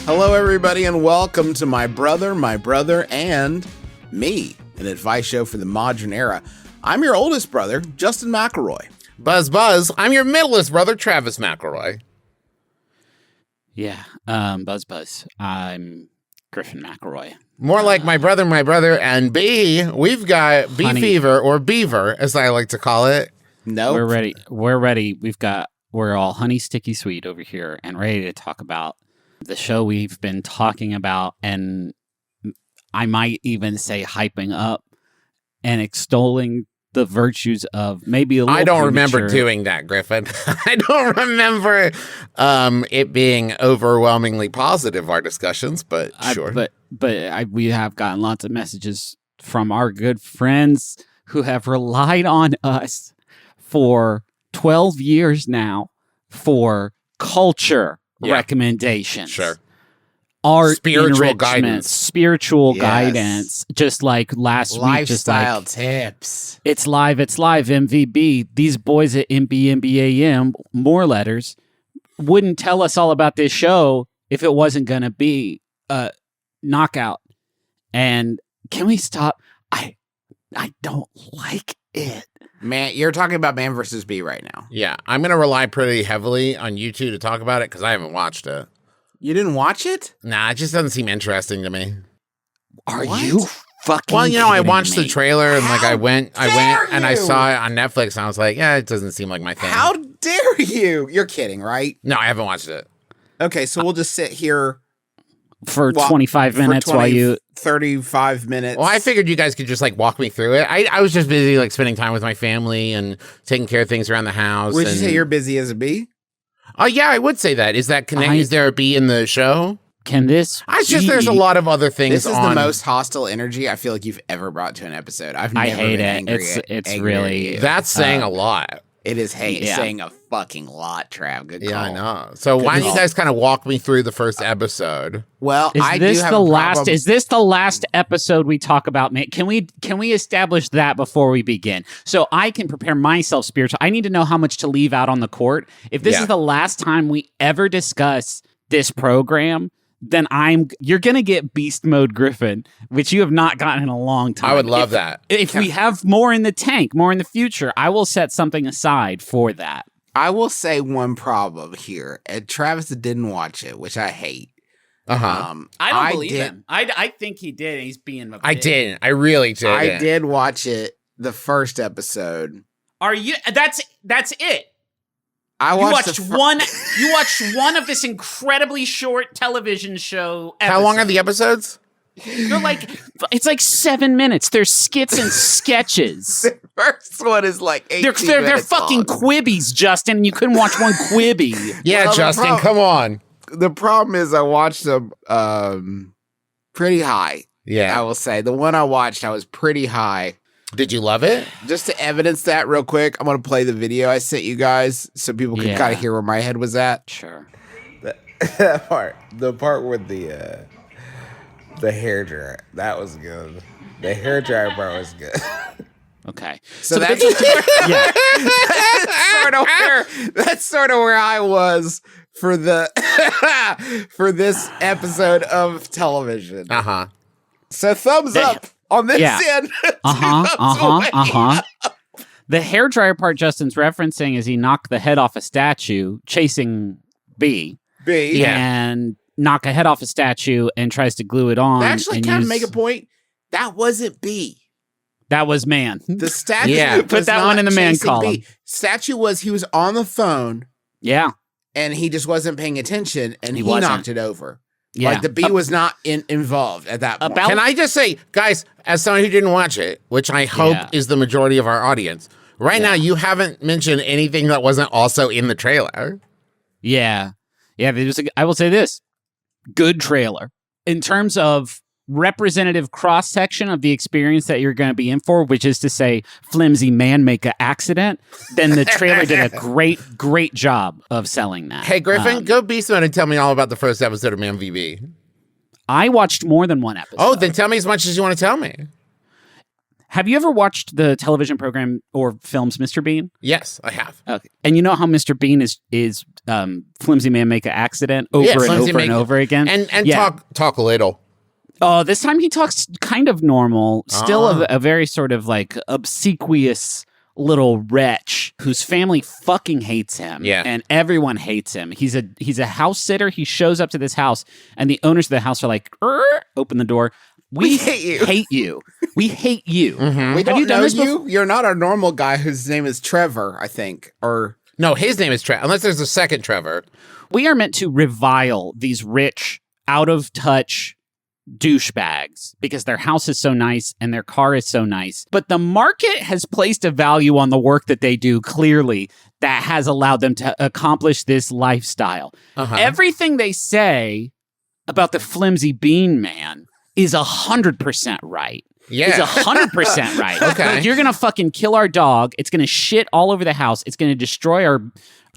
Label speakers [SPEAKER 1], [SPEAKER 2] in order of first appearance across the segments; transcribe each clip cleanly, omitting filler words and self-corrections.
[SPEAKER 1] Hello, everybody, and welcome to My Brother, and Me, an advice show for the modern era. I'm your oldest brother, Justin McElroy.
[SPEAKER 2] Buzz, I'm your middleest brother, Travis McElroy.
[SPEAKER 3] Yeah, Buzz, I'm Griffin McElroy.
[SPEAKER 2] More like my brother, and B, we've got Bee Fever, or Beaver, as I like to call it.
[SPEAKER 1] No,
[SPEAKER 3] We're ready. We're all honey sticky sweet over here and ready to talk about the show we've been talking about, and I might even say hyping up and extolling the virtues of maybe a little
[SPEAKER 2] I don't
[SPEAKER 3] premature.
[SPEAKER 2] remember doing that, Griffin. I don't remember it being overwhelmingly positive, our discussions, but sure.
[SPEAKER 3] We have gotten lots of messages from our good friends who have relied on us for 12 years now for culture recommendations.
[SPEAKER 2] Sure.
[SPEAKER 3] Art,
[SPEAKER 2] spiritual guidance,
[SPEAKER 3] guidance, just like last week, just like
[SPEAKER 1] tips.
[SPEAKER 3] It's live, MVB. These boys at MBMBaM, more letters, wouldn't tell us all about this show if it wasn't going to be a knockout. And can we stop? I don't like it.
[SPEAKER 1] Man, you're talking about Man vs. Bee right now.
[SPEAKER 2] Yeah, I'm going to rely pretty heavily on you two to talk about it because I haven't watched it.
[SPEAKER 1] You didn't watch it?
[SPEAKER 2] Nah, it just doesn't seem interesting to me.
[SPEAKER 3] Are you fucking
[SPEAKER 2] Well, I watched
[SPEAKER 3] kidding
[SPEAKER 2] the
[SPEAKER 3] me?
[SPEAKER 2] trailer and I went and I
[SPEAKER 1] you?
[SPEAKER 2] saw it on Netflix and I was like, yeah, it doesn't seem like my thing.
[SPEAKER 1] How dare you? You're kidding, right?
[SPEAKER 2] No, I haven't watched it.
[SPEAKER 1] Okay, so we'll just sit here
[SPEAKER 3] for 25 minutes while you
[SPEAKER 1] 35 minutes.
[SPEAKER 2] Well, I figured you guys could just walk me through it. I was just busy spending time with my family and taking care of things around the house.
[SPEAKER 1] Would you say you're busy as a bee?
[SPEAKER 2] Oh yeah, I would say that. Is that connected? Is there a bee in the show?
[SPEAKER 3] Can this?
[SPEAKER 2] It's just there's a lot of other things.
[SPEAKER 1] This is the most hostile energy I feel like you've ever brought to an episode. I hate
[SPEAKER 3] it. It's really
[SPEAKER 2] that's saying a lot.
[SPEAKER 1] It is saying a fucking lot, Trav. Good call.
[SPEAKER 2] Yeah, I know. So why don't you guys kind of walk me through the first episode?
[SPEAKER 1] Well,
[SPEAKER 3] is this the last episode we talk about? Man, can we establish that before we begin, so I can prepare myself spiritually? I need to know how much to leave out on the court. If this is the last time we ever discuss this program, then you're gonna get Beast Mode Griffin, which you have not gotten in a long time.
[SPEAKER 2] I would love that.
[SPEAKER 3] If we have more in the tank, more in the future, I will set something aside for that.
[SPEAKER 1] I will say one problem here, and Travis didn't watch it, which I hate.
[SPEAKER 2] I
[SPEAKER 3] don't believe him. I think he did. And he's being a bitch.
[SPEAKER 2] I didn't. I really did.
[SPEAKER 1] I did watch it, the first episode.
[SPEAKER 3] Are you? That's it.
[SPEAKER 1] You watched
[SPEAKER 3] one of this incredibly short television show episode.
[SPEAKER 2] How long are the episodes?
[SPEAKER 3] They're it's 7 minutes. There's skits and sketches.
[SPEAKER 1] The first one is 18
[SPEAKER 3] They're fucking
[SPEAKER 1] long.
[SPEAKER 3] Quibbies, Justin, and you couldn't watch one Quibi.
[SPEAKER 2] Yeah,
[SPEAKER 1] Well,
[SPEAKER 2] Justin, come on.
[SPEAKER 1] The problem is I watched them pretty high.
[SPEAKER 2] Yeah.
[SPEAKER 1] I will say. The one I watched, I was pretty high.
[SPEAKER 2] Did you love it?
[SPEAKER 1] Just to evidence that real quick, I'm going to play the video I sent you guys so people can kind of hear where my head was at.
[SPEAKER 3] Sure.
[SPEAKER 1] That part. The part with the hair dryer. That was good. The hair dryer part was good.
[SPEAKER 3] Okay.
[SPEAKER 1] So that's that's sort of where I was for for this episode of television.
[SPEAKER 2] Uh-huh.
[SPEAKER 1] So thumbs up on this end.
[SPEAKER 3] The hairdryer part Justin's referencing is he knocked the head off a statue chasing Bee. And knock a head off a statue and tries to glue it on.
[SPEAKER 1] I actually kind of make a point. That wasn't Bee.
[SPEAKER 3] That was man.
[SPEAKER 1] The statue
[SPEAKER 3] put that one in the man column.
[SPEAKER 1] Statue he was on the phone.
[SPEAKER 3] Yeah.
[SPEAKER 1] And he just wasn't paying attention and he knocked it over.
[SPEAKER 3] Yeah.
[SPEAKER 1] The bee was not involved at that point.
[SPEAKER 2] Can I just say, guys, as someone who didn't watch it, which I hope is the majority of our audience, right now you haven't mentioned anything that wasn't also in the trailer.
[SPEAKER 3] Yeah. Yeah, I will say this. Good trailer. In terms of representative cross-section of the experience that you're going to be in for, which is to say flimsy man make a accident, then the trailer did a great job of selling that.
[SPEAKER 2] Hey, Griffin, go Beast Mode and tell me all about the first episode of MVB.
[SPEAKER 3] I watched more than one episode.
[SPEAKER 2] Oh, then tell me as much as you want to tell me.
[SPEAKER 3] Have you ever watched the television program or films Mr. Bean?
[SPEAKER 2] Yes, I have.
[SPEAKER 3] Okay. And you know how Mr. Bean is flimsy man make an accident over and over again?
[SPEAKER 2] And talk a little.
[SPEAKER 3] Oh, this time he talks kind of normal, still a very sort of like obsequious little wretch whose family fucking hates him.
[SPEAKER 2] Yeah.
[SPEAKER 3] And everyone hates him. He's a house sitter. He shows up to this house and the owners of the house are like, open the door. We hate you. We hate you.
[SPEAKER 1] Mm-hmm. We don't know you. You're not our normal guy whose name is Trevor, I think. Or
[SPEAKER 2] no, his name is Trevor, unless there's a second Trevor.
[SPEAKER 3] We are meant to revile these rich, out of touch douchebags because their house is so nice and their car is so nice. But the market has placed a value on the work that they do, clearly, that has allowed them to accomplish this lifestyle. Everything they say about the flimsy bean man is 100% right.
[SPEAKER 2] Yeah.
[SPEAKER 3] Is 100% right.
[SPEAKER 2] Okay.
[SPEAKER 3] Like, you're going to fucking kill our dog. It's going to shit all over the house. It's going to destroy our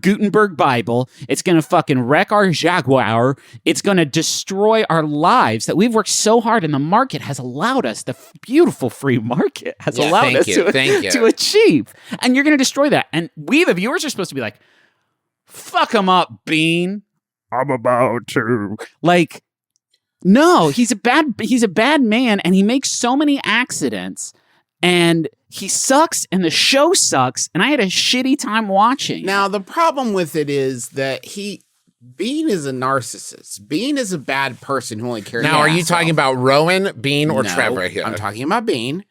[SPEAKER 3] Gutenberg Bible. It's going to fucking wreck our Jaguar. It's going to destroy our lives that we've worked so hard and the market has allowed us, the beautiful free market has allowed us to achieve. And you're going to destroy that. And we, the viewers, are supposed to be like, fuck him up, Bean. I'm about to. Like, no, he's a bad man, and he makes so many accidents, and he sucks, and the show sucks, and I had a shitty time watching.
[SPEAKER 1] Now, the problem with it is that Bean is a narcissist. Bean is a bad person who only cares.
[SPEAKER 2] Now, are you talking about Rowan, Bean, or Trevor here?
[SPEAKER 1] I'm talking about Bean.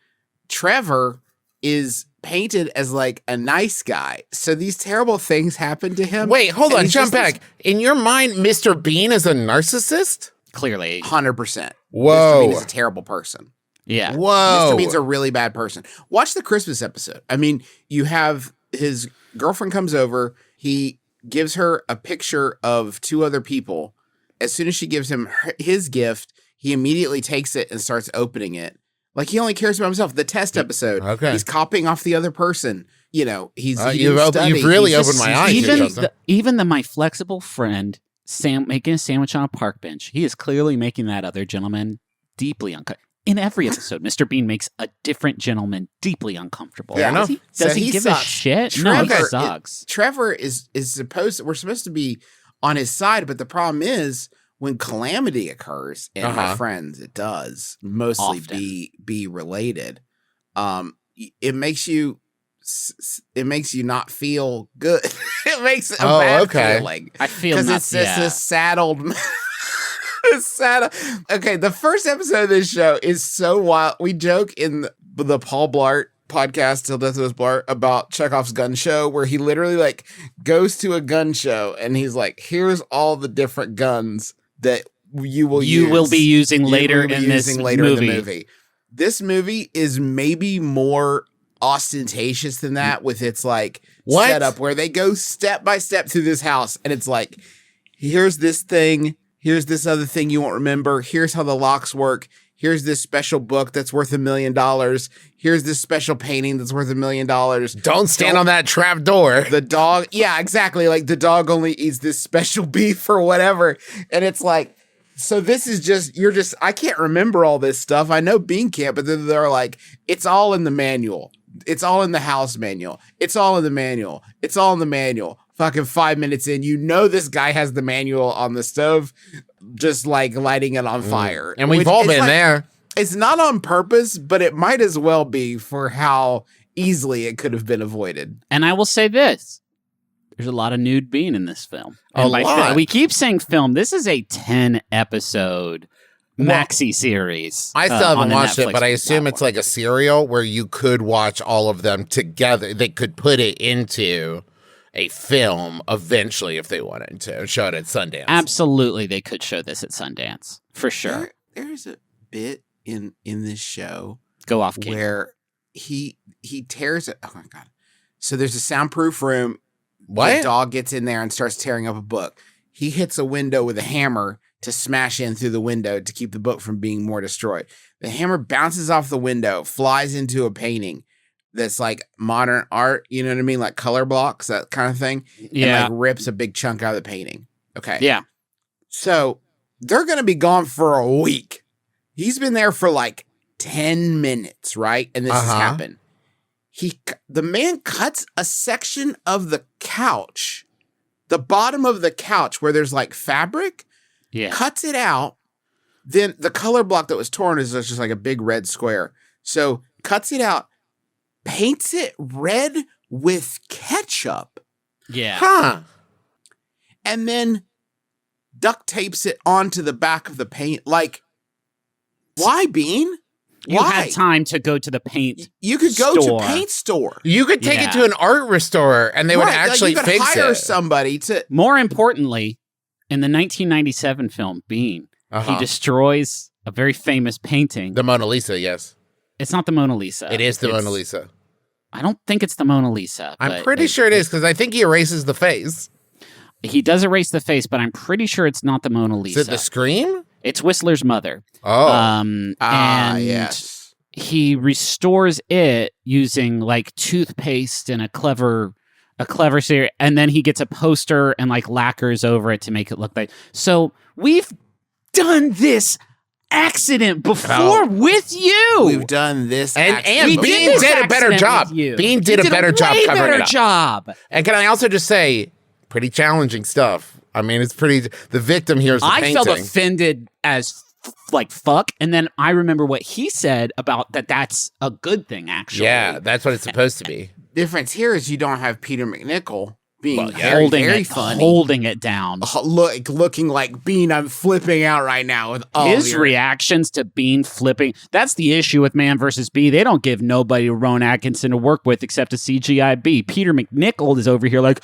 [SPEAKER 1] Trevor is painted as like a nice guy. So these terrible things happen to him.
[SPEAKER 2] Wait, hold on, jump back. In your mind, Mr. Bean is a narcissist?
[SPEAKER 3] Clearly.
[SPEAKER 1] 100%.
[SPEAKER 2] Whoa.
[SPEAKER 1] Mr. Bean is a terrible person.
[SPEAKER 3] Yeah.
[SPEAKER 1] Whoa. Mr. Bean's a really bad person. Watch the Christmas episode. I mean, you have his girlfriend comes over. He gives her a picture of two other people. As soon as she gives him his gift, he immediately takes it and starts opening it. Like, he only cares about himself. The test episode. Okay. He's copying off the other person. You know, you've
[SPEAKER 2] really opened my eyes.
[SPEAKER 3] Even my flexible friend, Sam, making a sandwich on a park bench. He is clearly making that other gentleman deeply uncomfortable. In every episode, Mr. Bean makes a different gentleman deeply uncomfortable.
[SPEAKER 1] Yeah,
[SPEAKER 3] does he give a shit?
[SPEAKER 1] Trevor,
[SPEAKER 3] no, he sucks.
[SPEAKER 1] Trevor we're supposed to be on his side, but the problem is when calamity occurs, and my friends, it does mostly be related. It makes you not feel good. It makes a bad feeling.
[SPEAKER 3] I feel
[SPEAKER 1] because it's just a saddled. Okay, the first episode of this show is so wild. We joke in the Paul Blart podcast, Till Death Do Us Part, about Chekhov's gun show, where he literally like goes to a gun show and he's like, "Here's all the different guns that you will be using later in the movie." This movie is maybe more ostentatious than that, with its like setup where they go step by step through this house, and it's like, here's this thing. Here's this other thing you won't remember. Here's how the locks work. Here's this special book that's worth $1 million. Here's this special painting that's worth $1 million.
[SPEAKER 2] Don't stand on that trap door.
[SPEAKER 1] The dog. Yeah, exactly. Like, the dog only eats this special beef or whatever. And it's like, so this is I can't remember all this stuff. I know Bean can't, but then they're like, it's all in the manual. It's all in the house manual. It's all in the manual. It's all in the manual. Fucking 5 minutes in, you know this guy has the manual on the stove, just like lighting it on fire.
[SPEAKER 2] And we've all been there.
[SPEAKER 1] It's not on purpose, but it might as well be for how easily it could have been avoided.
[SPEAKER 3] And I will say this. There's a lot of nude Bean in this film. We keep saying film. This is a 10-episode maxi series.
[SPEAKER 2] I still haven't watched it, but I assume it's like a serial where you could watch all of them together. They could put it into a film eventually if they wanted to show it at Sundance.
[SPEAKER 3] Absolutely, they could show this at Sundance for sure.
[SPEAKER 1] There's a bit in this show
[SPEAKER 3] go off King,
[SPEAKER 1] where he tears it. Oh my god! So there's a soundproof room.
[SPEAKER 2] What?
[SPEAKER 1] The dog gets in there and starts tearing up a book. He hits a window with a hammer to smash in through the window to keep the book from being more destroyed. The hammer bounces off the window, flies into a painting that's like modern art, you know what I mean? Like color blocks, that kind of thing.
[SPEAKER 3] Yeah.
[SPEAKER 1] And like rips a big chunk out of the painting. Okay.
[SPEAKER 3] Yeah.
[SPEAKER 1] So they're going to be gone for a week. He's been there for like 10 minutes, right? And this has happened. The man cuts a section of the couch, the bottom of the couch where there's like fabric, cuts it out. Then the color block that was torn is just like a big red square. So cuts it out, paints it red with ketchup.
[SPEAKER 3] Yeah.
[SPEAKER 2] Huh.
[SPEAKER 1] And then duct tapes it onto the back of the paint. Like, why, Bean?
[SPEAKER 3] You had time to go to the paint
[SPEAKER 1] You could go to a paint store.
[SPEAKER 2] You could take it to an art restorer and they would actually
[SPEAKER 1] like you could
[SPEAKER 2] fix
[SPEAKER 1] hire
[SPEAKER 2] it.
[SPEAKER 1] somebody to...
[SPEAKER 3] More importantly, in the 1997 film Bean, he destroys a very famous painting.
[SPEAKER 2] The Mona Lisa, yes.
[SPEAKER 3] It's not the Mona Lisa.
[SPEAKER 2] It is the Mona Lisa.
[SPEAKER 3] I don't think it's the Mona Lisa.
[SPEAKER 2] I'm pretty sure it is because I think he erases the face.
[SPEAKER 3] He does erase the face, but I'm pretty sure it's not the Mona Lisa.
[SPEAKER 2] Is it the Scream?
[SPEAKER 3] It's Whistler's mother.
[SPEAKER 2] Oh.
[SPEAKER 3] And
[SPEAKER 1] yes.
[SPEAKER 3] he restores it using like toothpaste and a clever series, and then he gets a poster and like lacquers over it to make it look like. So we've done this accident before with you.
[SPEAKER 1] We've done this.
[SPEAKER 2] And
[SPEAKER 3] We
[SPEAKER 2] Bean did a better job. Bean did a better job
[SPEAKER 3] way
[SPEAKER 2] covering
[SPEAKER 3] better
[SPEAKER 2] it up.
[SPEAKER 3] job.
[SPEAKER 2] And can I also just say, pretty challenging stuff. I mean, it's pretty. The victim here is the painting.
[SPEAKER 3] I felt offended as like fuck, and then I remember what he said about that's a good thing. Actually,
[SPEAKER 2] Yeah, that's what it's supposed to be.
[SPEAKER 1] Difference here is you don't have Peter McNichol being very funny,
[SPEAKER 3] holding it down,
[SPEAKER 1] looking like Bean. I'm flipping out right now with all
[SPEAKER 3] his reactions to Bean flipping. That's the issue with Man vs. Bee. They don't give nobody Rowan Atkinson to work with except a CGI Bee. Peter McNichol is over here like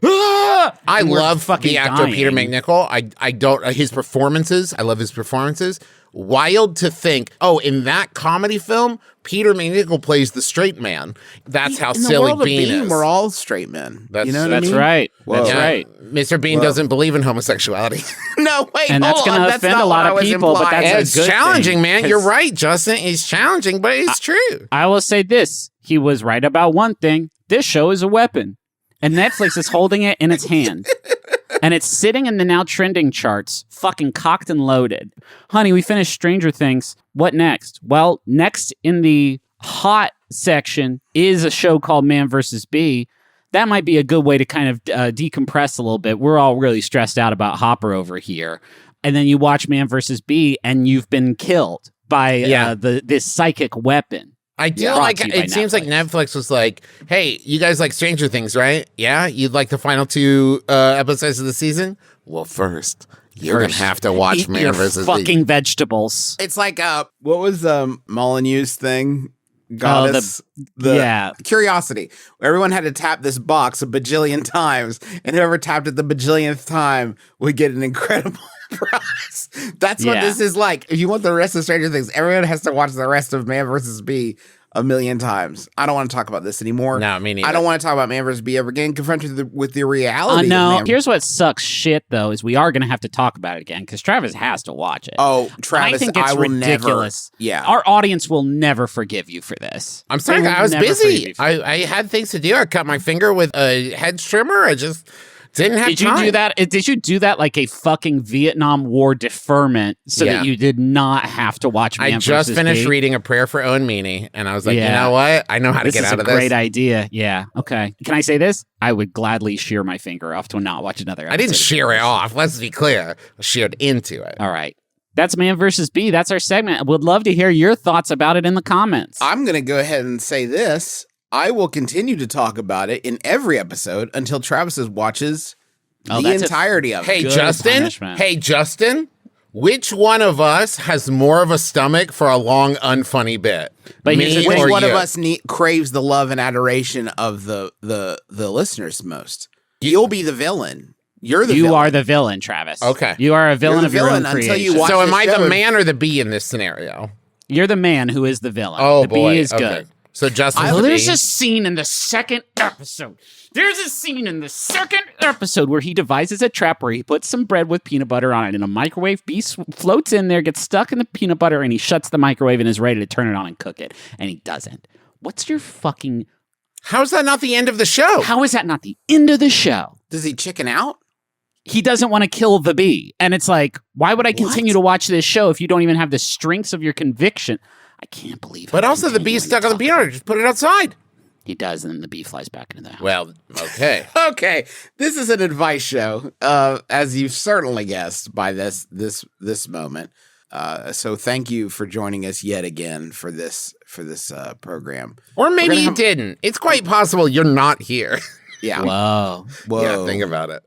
[SPEAKER 2] I love
[SPEAKER 3] fucking
[SPEAKER 2] the actor
[SPEAKER 3] dying.
[SPEAKER 2] Peter McNichol. I don't his performances. I love his performances. Wild to think, in that comedy film, Peter McNichol plays the straight man. That's how silly Bean is.
[SPEAKER 1] We're all straight men.
[SPEAKER 2] That's
[SPEAKER 3] right. That's
[SPEAKER 2] Yeah.
[SPEAKER 3] right.
[SPEAKER 2] Mr. Bean doesn't believe in homosexuality.
[SPEAKER 1] No, wait,
[SPEAKER 3] And that's going to offend a lot of people, but that's a
[SPEAKER 2] It's
[SPEAKER 3] good
[SPEAKER 2] challenging,
[SPEAKER 3] thing,
[SPEAKER 2] man.
[SPEAKER 3] 'cause
[SPEAKER 2] You're right, Justin. It's challenging, but it's true.
[SPEAKER 3] I will say this. He was right about one thing. This show is a weapon. And Netflix is holding it in its hand. And it's sitting in the now trending charts, fucking cocked and loaded. Honey, we finished Stranger Things. What next? Well, next in the hot section is a show called Man vs. Bee. That might be a good way to kind of decompress a little bit. We're all really stressed out about Hopper over here. And then you watch Man vs. Bee and you've been killed by this psychic weapon.
[SPEAKER 2] I do like it. Seems like Netflix was like, "Hey, you guys like Stranger Things, right? Yeah, you'd like the final 2 episodes of the season. Well, first you're gonna have to watch Man vs. Bee.
[SPEAKER 3] Fucking vegetables.
[SPEAKER 1] It's like what was Molyneux's thing? Goddess, the curiosity. Everyone had to tap this box a bajillion times, and whoever tapped it the bajillionth time would get an incredible prize. That's what this is like. If you want the rest of Stranger Things, everyone has to watch the rest of Man vs. Bee a million times. I don't want to talk about this anymore.
[SPEAKER 2] No, me neither.
[SPEAKER 1] I don't want to talk about Man vs. Bee ever again. Confronted with the reality.
[SPEAKER 3] No, here's what sucks shit though is we are going to have to talk about it again because Travis has to watch it.
[SPEAKER 1] Oh, Travis,
[SPEAKER 3] I think it's ridiculous.
[SPEAKER 1] Yeah,
[SPEAKER 3] our audience will never forgive you for this.
[SPEAKER 2] I'm sorry, I was busy. I had things to do. I cut my finger with a hedge trimmer. I just didn't have time.
[SPEAKER 3] Did you do that? Did you do that like a fucking Vietnam War deferment so that you did not have to watch Man
[SPEAKER 2] I just
[SPEAKER 3] vs.
[SPEAKER 2] finished
[SPEAKER 3] Bee?
[SPEAKER 2] reading A Prayer for Owen Meany, and I was like, you know what? I know how to get out of this.
[SPEAKER 3] This is a great idea. Yeah. Okay. Can I say this? I would gladly shear my finger off to not watch another episode.
[SPEAKER 2] I didn't shear it off. Let's be clear. I sheared into it.
[SPEAKER 3] All right. That's Man vs. Bee. That's our segment. Would love to hear your thoughts about it in the comments.
[SPEAKER 1] I'm going to go ahead and say this. I will continue to talk about it in every episode until Travis watches the entirety of it.
[SPEAKER 2] Hey, Justin, which one of us has more of a stomach for a long, unfunny bit?
[SPEAKER 3] But
[SPEAKER 1] which one of us craves the love and adoration of the listeners most? You'll be the villain. You
[SPEAKER 3] are the villain, Travis.
[SPEAKER 2] Okay.
[SPEAKER 3] You are a villain of your own creation.
[SPEAKER 2] So am I the man or the bee in this scenario?
[SPEAKER 3] You're the man who is the villain.
[SPEAKER 2] Oh,
[SPEAKER 3] the bee is good.
[SPEAKER 2] So Justin,
[SPEAKER 3] there's a scene in the second episode. There's a scene in the second episode where he devises a trap where he puts some bread with peanut butter on it in a microwave. Bee floats in there, gets stuck in the peanut butter, and he shuts the microwave and is ready to turn it on and cook it. And he doesn't. What's your fucking...
[SPEAKER 2] How is that not the end of the show?
[SPEAKER 3] How is that not the end of the show?
[SPEAKER 1] Does he chicken out?
[SPEAKER 3] he doesn't want to kill the bee. And it's like, why would I continue to watch this show if you don't even have the strengths of your conviction? I can't believe it.
[SPEAKER 2] But also the bee's stuck on the beehive. Just put it outside.
[SPEAKER 3] He does, and then the bee flies back into the house.
[SPEAKER 2] Well, okay.
[SPEAKER 1] Okay, this is an advice show, as you've certainly guessed by this moment. So thank you for joining us yet again for this program.
[SPEAKER 2] Or maybe you didn't. It's quite possible you're not here.
[SPEAKER 1] Yeah.
[SPEAKER 3] Whoa.
[SPEAKER 1] Whoa.
[SPEAKER 2] Yeah, think about it.